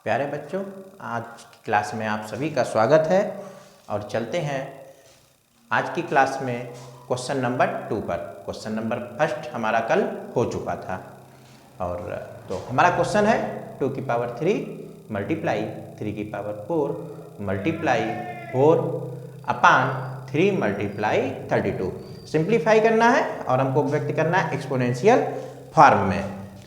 प्यारे बच्चों, आज की क्लास में आप सभी का स्वागत है और चलते हैं आज की क्लास में क्वेश्चन नंबर 2 पर। क्वेश्चन नंबर फर्स्ट हमारा कल हो चुका था और तो हमारा क्वेश्चन है 2 की पावर 3 मल्टीप्लाई 3 की पावर 4 मल्टीप्लाई 4 अपान 3 मल्टीप्लाई 32। सिंप्लीफाई करना है और हमको व्यक्त करना है एक्सपोनेंशियल फॉर्म में।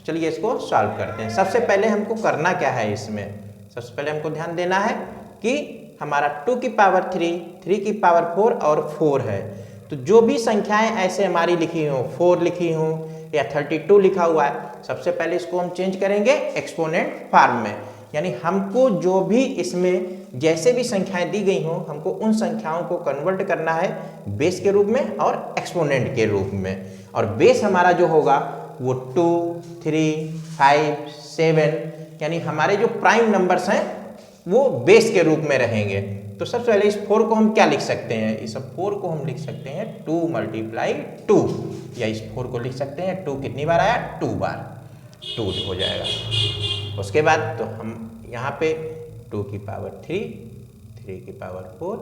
चलिए इसको सॉल्व करते हैं। सबसे पहले हमको करना क्या है, इसमें सबसे पहले हमको ध्यान देना है कि हमारा 2 की पावर 3, 3 की पावर 4 और 4 है। तो जो भी संख्याएं ऐसे हमारी लिखी हो, 4 लिखी हो या 32 लिखा हुआ है, सबसे पहले इसको हम चेंज करेंगे एक्सपोनेंट फॉर्म में। यानी हमको जो भी इसमें जैसे भी संख्याएं दी गई हो, हमको उन संख्याओं को कन्वर्ट करना है बेस के रूप में और एक्सपोनेंट के रूप में। और बेस हमारा जो होगा वो 2, 3, 5, 7 यानी हमारे जो प्राइम नंबर्स हैं वो बेस के रूप में रहेंगे। तो सबसे पहले इस 4 को हम क्या लिख सकते हैं? इस 4 को हम लिख सकते हैं 2 मल्टीप्लाई 2, या इस 4 को लिख सकते हैं 2 कितनी बार आया? 2 बार, 2 हो जाएगा। उसके बाद तो हम यहाँ पे 2 की पावर 3, 3 की पावर 4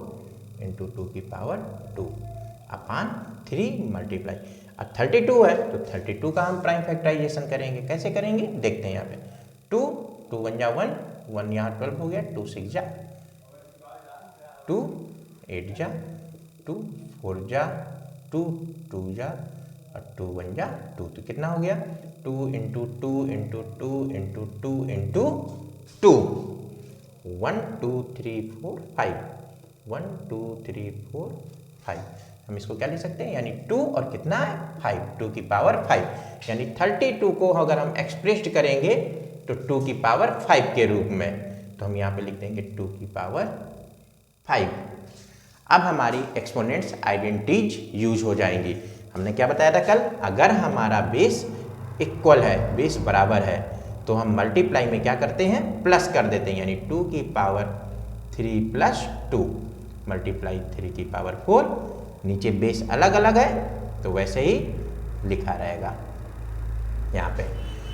इंटू 2 की पावर 2 अपान 3 मल्टीप्लाई। अब 32 है तो 32 का हम प्राइम फैक्टराइजेशन करेंगे। कैसे करेंगे देखते हैं। यहाँ पे 2, 2 1 जा 1, 1 यहाँ 12 हो गया, 2 6 जा 2, 8 जा 2, 4 जा 2, 2 जा और 2 1 जा 2। तो कितना हो गया? 2 इंटू 2 इंटू 2 इंटू 2 इंटू 2, 1 2 3 4 5, 1 2 3 4 5। हम इसको क्या लिख सकते हैं? यानी 2 और कितना है? 5, 2 की पावर 5। यानी 32 को अगर हम एक्सप्रेस्ड करेंगे तो 2 की पावर 5 के रूप में, तो हम यहाँ पे लिख देंगे 2 की पावर 5। अब हमारी एक्सपोनेंट्स आइडेंटिटीज यूज हो जाएंगी। हमने क्या बताया था कल? अगर हमारा बेस इक्वल है, बेस बराबर है, तो हम मल्टीप्लाई में क्या करते हैं? प्लस कर देते हैं। यानी 2 की पावर 3 प्लस 2 मल्टीप्लाई 3 की पावर 4। नीचे बेस अलग अलग है तो वैसे ही लिखा रहेगा यहाँ पे।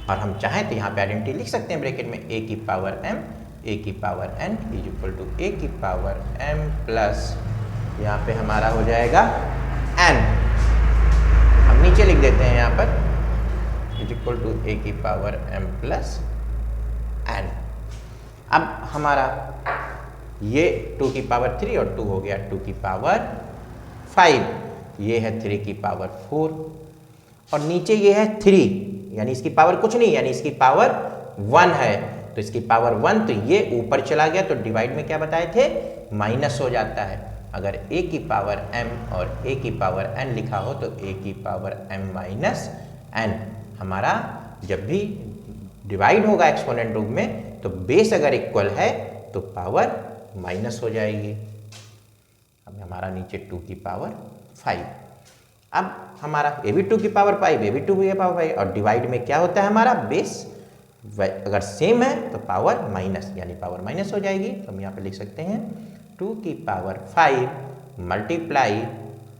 और हम चाहें तो यहाँ पे आइडेंटिटी लिख सकते हैं ब्रैकेट में a की पावर m, a की power n is equal to a की पावर m प्लस यहाँ पे हमारा हो जाएगा n। हम नीचे लिख देते हैं यहाँ पर इज इक्वल टू a की पावर m प्लस n। अब हमारा ये 2 की पावर 3 और 2 हो गया 2 की पावर 5, ये है 3 की पावर 4 और नीचे ये है 3, यानी इसकी पावर कुछ नहीं, यानी इसकी पावर 1 है। तो इसकी पावर 1, तो ये ऊपर चला गया तो डिवाइड में क्या बताए थे? माइनस हो जाता है। अगर a की पावर m और a की पावर n लिखा हो तो a की पावर m माइनस n। हमारा जब भी डिवाइड होगा एक्सपोनेंट रूप में तो बेस अगर इक्वल है तो पावर माइनस हो जाएगी। अब हमारा नीचे 2 की पावर 5। अब हमारा ये भी 2 की पावर 5, ये भी 2 की पावर 5 और डिवाइड में क्या होता है? हमारा बेस अगर सेम है तो पावर माइनस, यानी पावर माइनस हो जाएगी। तो हम यहाँ पे लिख सकते हैं 2 की पावर 5 मल्टीप्लाई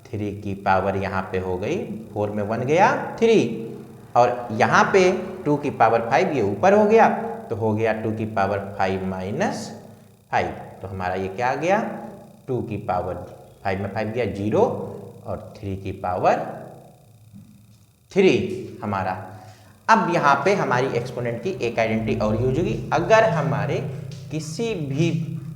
3 की पावर यहाँ पे हो गई 4 में 1 गया 3 और यहाँ पे 2 की पावर 5 ये ऊपर हो गया तो हो गया 2 की पावर 5 माइनस 5। तो हमारा ये क्या आ गया? 2 की पावर 5 में 5 गया 0 और 3 की पावर 3 हमारा। अब यहाँ पे हमारी एक्सपोनेंट की एक आइडेंटिटी और यूज होगी। अगर हमारे किसी भी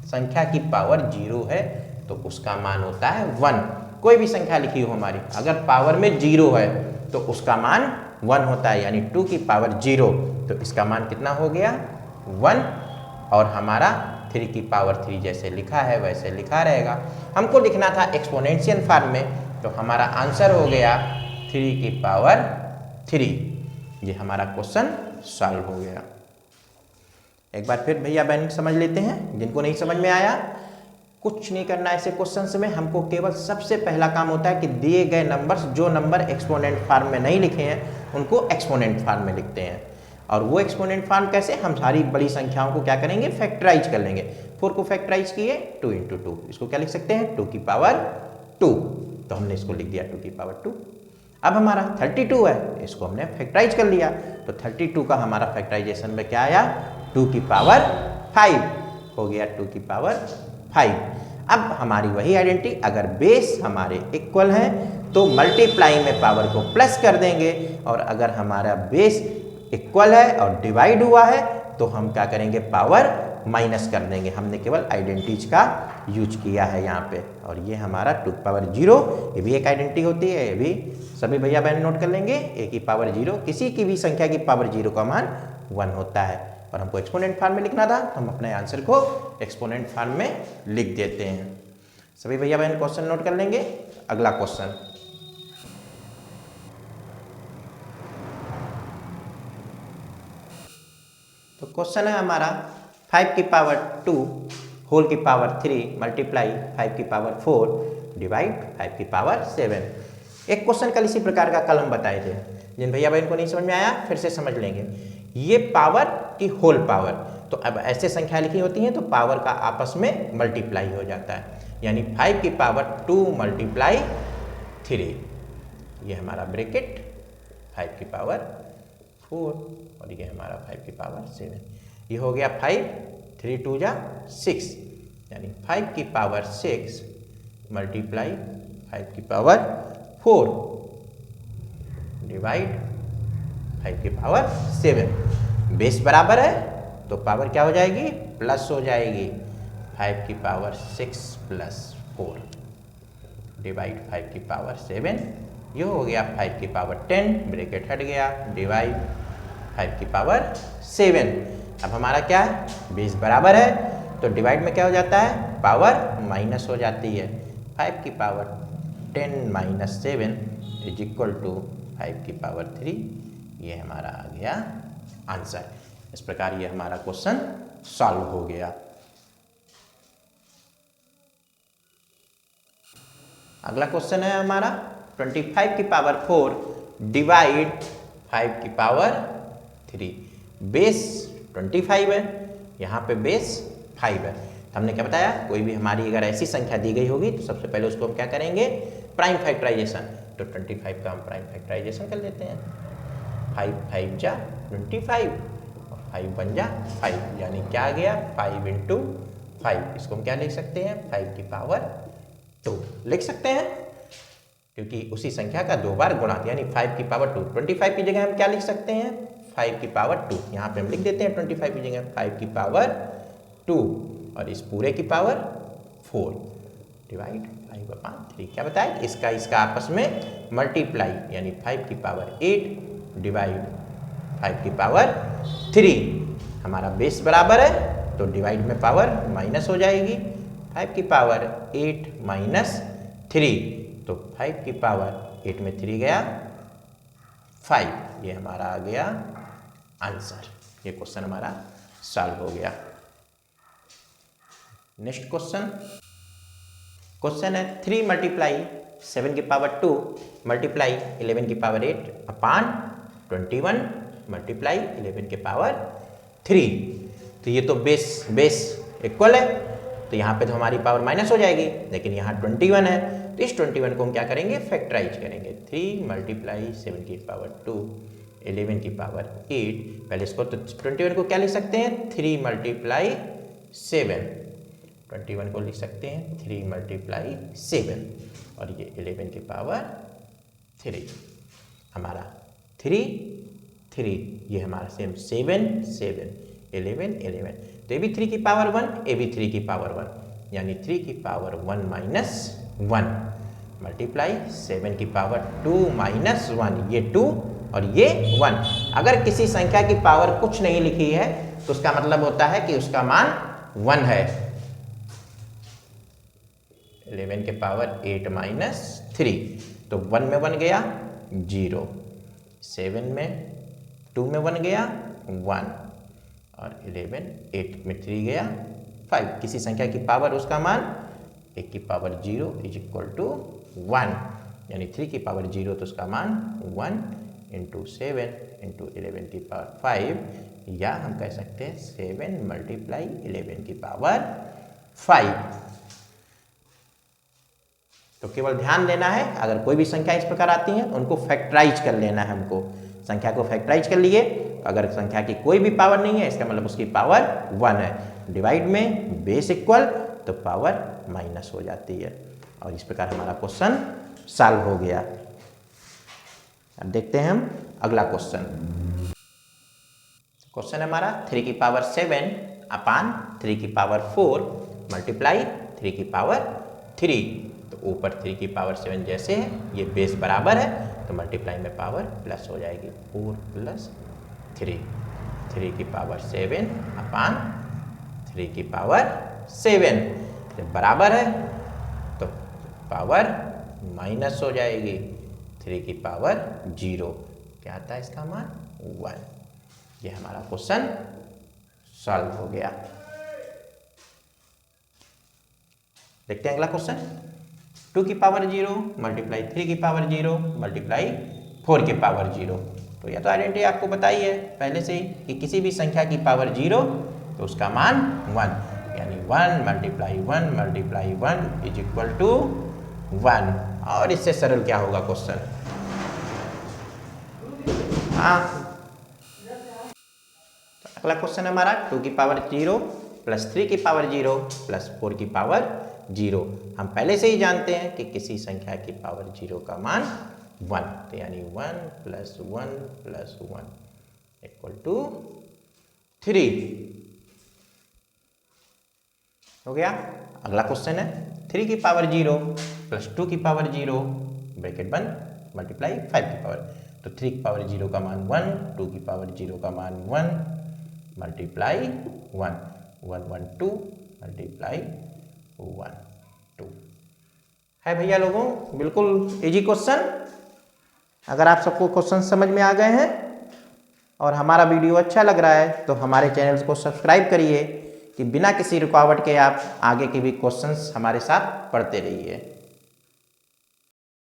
संख्या की पावर 0 है तो उसका मान होता है 1। कोई भी संख्या लिखी हो हमारी, अगर पावर में 0 है तो उसका मान 1 होता है। यानी 2 की पावर 0 तो इसका मान कितना हो गया? 1। और हमारा 3 की पावर 3 जैसे लिखा है वैसे लिखा रहेगा। हमको लिखना था एक्सपोनेंशियल फॉर्म में, तो हमारा आंसर हो गया 3 की पावर 3। ये हमारा क्वेश्चन सॉल्व हो गया। एक बार फिर भैया बहन समझ लेते हैं, जिनको नहीं समझ में आया। कुछ नहीं करना ऐसे क्वेश्चंस में, हमको केवल सबसे पहला काम होता है कि दिए गए नंबर्स, जो नंबर एक्सपोनेंट फॉर्म में नहीं लिखे हैं उनको एक्सपोनेंट फॉर्म में लिखते हैं। और वो एक्सपोनेंट फॉर्म कैसे? हम सारी बड़ी संख्याओं को क्या करेंगे? फैक्टराइज कर लेंगे। 4 को फैक्टराइज किए 2 इंटू 2, इसको क्या लिख सकते हैं? 2 की पावर 2। तो हमने इसको लिख दिया 2 की पावर 2। अब हमारा 32 है, इसको हमने फैक्टराइज कर लिया तो 32 का हमारा फैक्टराइजेशन में क्या आया? 2 की पावर 5 हो गया 2 की पावर 5। अब हमारी वही आइडेंटिटी, अगर बेस हमारे इक्वल हैं तो मल्टीप्लाई में पावर को प्लस कर देंगे, और अगर हमारा बेस इक्वल है और डिवाइड हुआ है तो हम क्या करेंगे, पावर माइनस कर देंगे। हमने केवल आइडेंटिटीज का यूज किया है यहाँ पे। और ये हमारा 2 की पावर 0, ये भी एक आइडेंटिटी होती है, ये भी सभी भैया बहन नोट कर लेंगे। a की पावर 0, किसी की भी संख्या की पावर 0 का मान 1 होता है। और हमको एक्सपोनेंट फॉर्म में लिखना था, हम अपने आंसर को एक्सपोनेंट फॉर्म में लिख देते हैं। सभी भैया बहन क्वेश्चन नोट कर लेंगे। अगला क्वेश्चन, तो क्वेश्चन है हमारा 5 की पावर 2 होल की पावर 3 मल्टीप्लाई 5 की पावर 4 डिवाइड 5 की पावर 7। एक क्वेश्चन कल इसी प्रकार का कल हम बताए थे, जिन भैया बहन को नहीं समझ में आया फिर से समझ लेंगे। ये पावर की होल पावर, तो अब ऐसे संख्या लिखी होती हैं तो पावर का आपस में मल्टीप्लाई हो जाता है, यानी 5 की पावर 2 मल्टीप्लाई 3, ये हमारा ब्रैकेट 5 की पावर 4 और ये हमारा 5 की पावर 7। ये हो गया 5, 3 2 जा 6, यानी 5 की पावर 6 मल्टीप्लाई 5 की पावर 4 डिवाइड 5 की पावर 7। बेस बराबर है तो पावर क्या हो जाएगी, प्लस हो जाएगी। 5 की पावर 6 प्लस 4 डिवाइड 5 की पावर 7, ये हो गया 5 की पावर 10, ब्रैकेट हट गया, डिवाइड 5 की पावर 7। अब हमारा क्या है, बेस बराबर है तो डिवाइड में क्या हो जाता है, पावर माइनस हो जाती है। 5 की power 10 minus 7 is equal to 5 की पावर 3, ये हमारा आ गया आंसर। इस प्रकार ये हमारा क्वेश्चन सॉल्व हो गया। अगला क्वेश्चन है हमारा 25 की पावर 4 डिवाइड 5 की पावर 3। बेस 25 है, यहाँ पे बेस 5 है। तो हमने क्या बताया, कोई भी हमारी अगर ऐसी संख्या दी गई होगी तो सबसे पहले उसको हम क्या करेंगे, प्राइम फैक्टराइजेशन। तो 25 का हम प्राइम फैक्टराइजेशन कर लेते हैं। 5 5 जा 25 और 5 1 जा 5, यानी क्या आ गया 5 इंटू 5। इसको हम क्या लिख सकते हैं, 5 की पावर 2 लिख सकते हैं, क्योंकि उसी संख्या का 2 बार गुणा, यानी 5 की पावर 2। 25 की जगह हम क्या लिख सकते हैं, 5 की पावर 2। यहाँ पे हम लिख देते हैं 25 की जगह 5 की पावर 2 और इस पूरे की पावर 4 डिवाइड 5/3। क्या बताया, इसका आपस में मल्टीप्लाई, यानी 5 की पावर 8 डिवाइड 5 की पावर 3। हमारा बेस बराबर है तो डिवाइड में पावर माइनस हो जाएगी। 5 की पावर 8 माइनस 3, तो 5 की पावर 8 में 3 गया 5, ये हमारा आ गया आंसर। ये क्वेश्चन हमारा सॉल्व हो गया। नेक्स्ट क्वेश्चन है 3 मल्टीप्लाई 7 की पावर 2 मल्टीप्लाई 11 की पावर 8 अपान 21 मल्टीप्लाई 11 की पावर 3। तो ये तो बेस इक्वल है, तो यहाँ पे तो हमारी पावर माइनस हो जाएगी, लेकिन यहाँ 21 है तो इस 21 को हम क्या करेंगे, फैक्टराइज करेंगे। 3 मल्टीप्लाई 7 की पावर 2 11 की पावर 8। पहले इसको तो 21 को क्या लिख सकते हैं, 3 मल्टीप्लाई 7। 21 को लिख सकते हैं 3 मल्टीप्लाई 7 और ये 11 की पावर 3। हमारा 3 ये हमारा सेम 7 11। तो ये भी 3 की पावर 1, ये भी 3 की पावर 1, यानी 3 की पावर 1 माइनस 1 मल्टीप्लाई 7 की पावर 2 माइनस 1, ये 2 और ये 1। अगर किसी संख्या की पावर कुछ नहीं लिखी है तो उसका मतलब होता है कि उसका मान 1 है। 11 के पावर 8 माइनस 3, तो 1 में 1 गया 0, 7 में 2 में 1 गया 1 और 11 8 में 3 गया 5। किसी संख्या की पावर उसका मान 1 की पावर 0 इज इक्वल टू 1, यानी 3 की पावर 0 तो उसका मान 1 इंटू 7 इंटू 11 की पावर 5, या हम कह सकते हैं 7 मल्टीप्लाई 11 की पावर 5। तो केवल ध्यान देना है, अगर कोई भी संख्या इस प्रकार आती है उनको फैक्टराइज कर लेना है। हमको संख्या को फैक्टराइज कर लिए, अगर संख्या की कोई भी पावर नहीं है इसका मतलब उसकी पावर 1 है। डिवाइड में बेस इक्वल तो पावर माइनस हो जाती है। और इस प्रकार हमारा क्वेश्चन सॉल्व हो गया। अब देखते हैं हम अगला क्वेश्चन। क्वेश्चन हमारा 3 की पावर 7 अपान 3 की पावर 4 मल्टीप्लाई 3 की पावर 3। तो ऊपर 3 की पावर 7 जैसे है, ये बेस बराबर है तो मल्टीप्लाई में पावर प्लस हो जाएगी, 4 प्लस 3। 3 की पावर 7 अपान 3 की पावर 7 जब बराबर है तो पावर माइनस हो जाएगी, 3 की पावर 0। क्या आता है इसका मान? 1। ये हमारा क्वेश्चन सॉल्व हो गया। देखते हैं अगला क्वेश्चन। 2 की पावर 0 मल्टीप्लाई 3 की पावर 0 मल्टीप्लाई 4 की पावर 0। तो यह तो आइडेंटिटी आपको बताई है पहले से ही कि किसी भी संख्या की पावर 0 तो उसका मान 1, यानी 1 multiply 1 multiply 1 is equal to 1। और इससे सरल क्या होगा क्वेश्चन? हाँ, अगला क्वेश्चन हमारा 2 की पावर 0 प्लस 3 की पावर 0 प्लस 4 की पावर 0। हम पहले से ही जानते हैं कि किसी संख्या की पावर 0 का मान 1, तो यानी 1 प्लस 1 प्लस 1 इक्वल टू 3 हो गया। अगला क्वेश्चन है 3 की पावर 0 प्लस 2 की पावर 0 ब्रैकेट बंद मल्टीप्लाई 5 की पावर। तो 3 की पावर 0 का मान 1, 2 की पावर 0 का मान 1 मल्टीप्लाई 1, 1 1 2 मल्टीप्लाई 1 2 है भैया लोगों, बिल्कुल इजी क्वेश्चन। अगर आप सबको क्वेश्चन समझ में आ गए हैं और हमारा वीडियो अच्छा लग रहा है तो हमारे चैनल को सब्सक्राइब करिए कि बिना किसी रुकावट के आप आगे के भी क्वेश्चंस हमारे साथ पढ़ते रहिए।